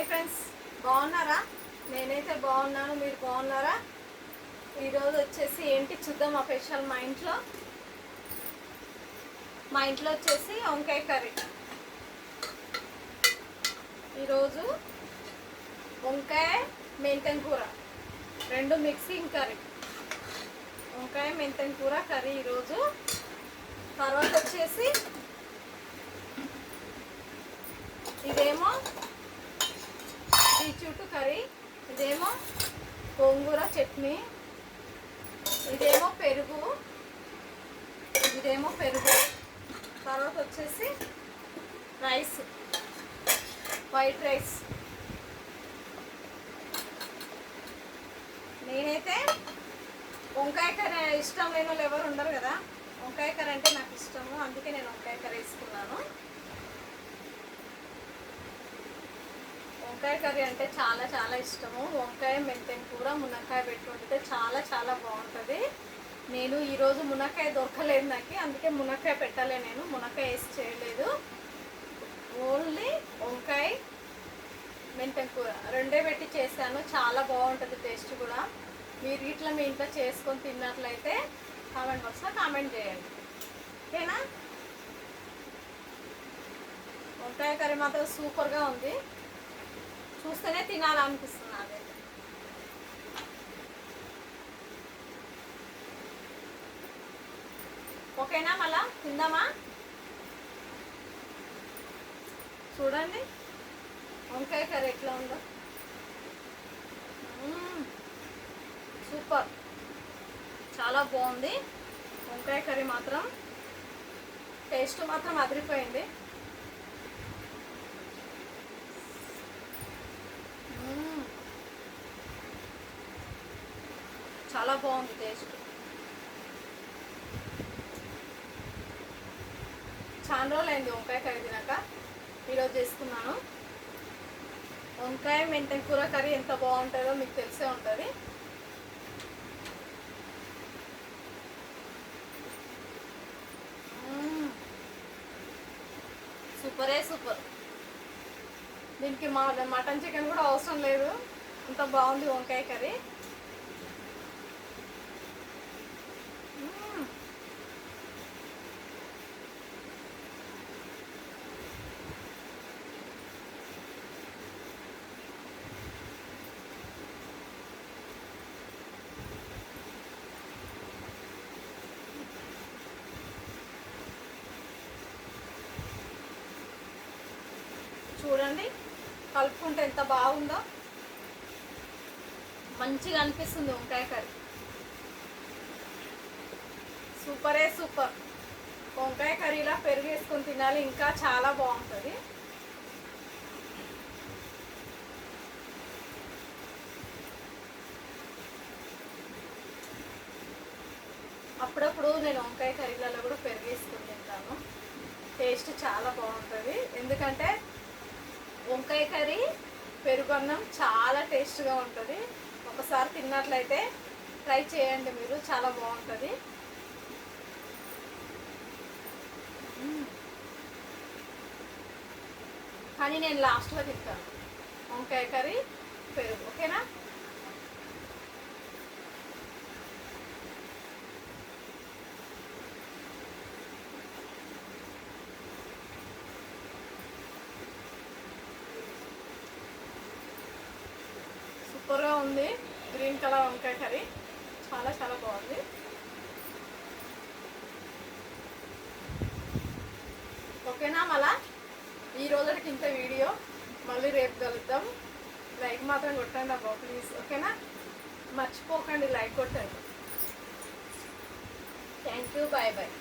Hi friends, బాగున్నారా? నేనైతే బాగున్నాను. మీరు బాగున్నారా? ఈరోజు వచ్చేసి ఏంటి చూద్దాం. మా స్పెషల్ మా ఇంట్లో వచ్చేసి వంకాయ కర్రీ. ఈరోజు వంకాయ మెంతెం కూర, రెండు మిక్సింగ్ కర్రీ. వంకాయ మెంతెం కూర కర్రీ ఈరోజు. తర్వాత వచ్చేసి ఇదేమో బీట్రూట్ కర్రీ, ఇదేమో గోంగూర చట్నీ, ఇదేమో పెరుగు. తర్వాత వచ్చేసి రైస్, వైట్ రైస్. నేనైతే వంకాయ కర్రీ ఇష్టం లేని వాళ్ళు ఎవరు ఉండరు కదా. వంకాయ కర్రీ అంటే నాకు ఇష్టము, అందుకే నేను వంకాయ కర్రీ వేసుకున్నాను. వంకాయ కర్రీ అంటే చాలా చాలా ఇష్టము. వంకాయ మెంతెం కూర మునక్కాయ పెట్టి వండితే చాలా చాలా బాగుంటుంది. నేను ఈరోజు మునక్కాయ దొరకలేదు నాకు, అందుకే మునక్కాయ పెట్టలే. నేను మునక్కాయ వేసి చేయలేదు, ఓన్లీ వంకాయ మెంతెం కూర రెండే పెట్టి చేశాను. చాలా బాగుంటుంది టేస్ట్ కూడా. మీరు ఇట్లా మీ ఇంట్లో చేసుకొని తిన్నట్లయితే కామెంట్ బాక్స్లో కామెంట్ చేయండి, ఓకేనా? వంకాయ కర్రీ మాత్రం సూపర్గా ఉంది, చూస్తేనే తినాలనిపిస్తుంది అదైతే. ఓకేనా? మళ్ళా తిందామా? చూడండి వంకాయ కర్రీ ఎట్లా ఉందో, సూపర్, చాలా బాగుంది. వంకాయ కర్రీ మాత్రం టేస్ట్ మాత్రం అదిరిపోయింది. చాలా బాగుంది టేస్ట్. చాలా రోజులైంది వంకాయ కర్రీ తినాక, ఈరోజు చేసుకున్నాను. వంకాయ మెంతెం కూర కర్రీ ఎంత బాగుంటుందో మీకు తెలిసే ఉంటుంది. సూపరే సూపర్. దీనికి మటన్ చికెన్ కూడా అవసరం లేదు, అంత బాగుంది వంకాయ కర్రీ. చూడండి కలుపుకుంటే ఎంత బాగుందో, మంచిగా అనిపిస్తుంది వంకాయ కర్రీ. సూపరే సూపర్. వంకాయ కర్రీలా పెరుగు వేసుకొని తినాలి, ఇంకా చాలా బాగుంటుంది. అప్పుడప్పుడు నేను వంకాయ కర్రీలలో కూడా పెరుగు వేసుకొని తింటాను, టేస్ట్ చాలా బాగుంటుంది. ఎందుకంటే వంకాయ కర్రీ పెరుగన్నం చాలా టేస్ట్గా ఉంటుంది. ఒకసారి తిన్నట్లయితే ట్రై చేయండి మీరు, చాలా బాగుంటుంది. కానీ నేను లాస్ట్లో తింటాను వంకాయ కర్రీ పెరుగు, ఓకేనా? సూపర్గా ఉంది. గ్రీన్ కలర్ వంకాయ కర్రీ చాలా చాలా బాగుంది. ఓకేనా? మళ్ళా ఈ రోజుకి ఇంత వీడియో, మళ్ళీ రేపు కలుద్దాం. లైక్ మాత్రం కొట్టండి అబ్బా ప్లీజ్, ఓకేనా? మర్చిపోకండి లైక్ కొట్టండి. Thank you, bye bye.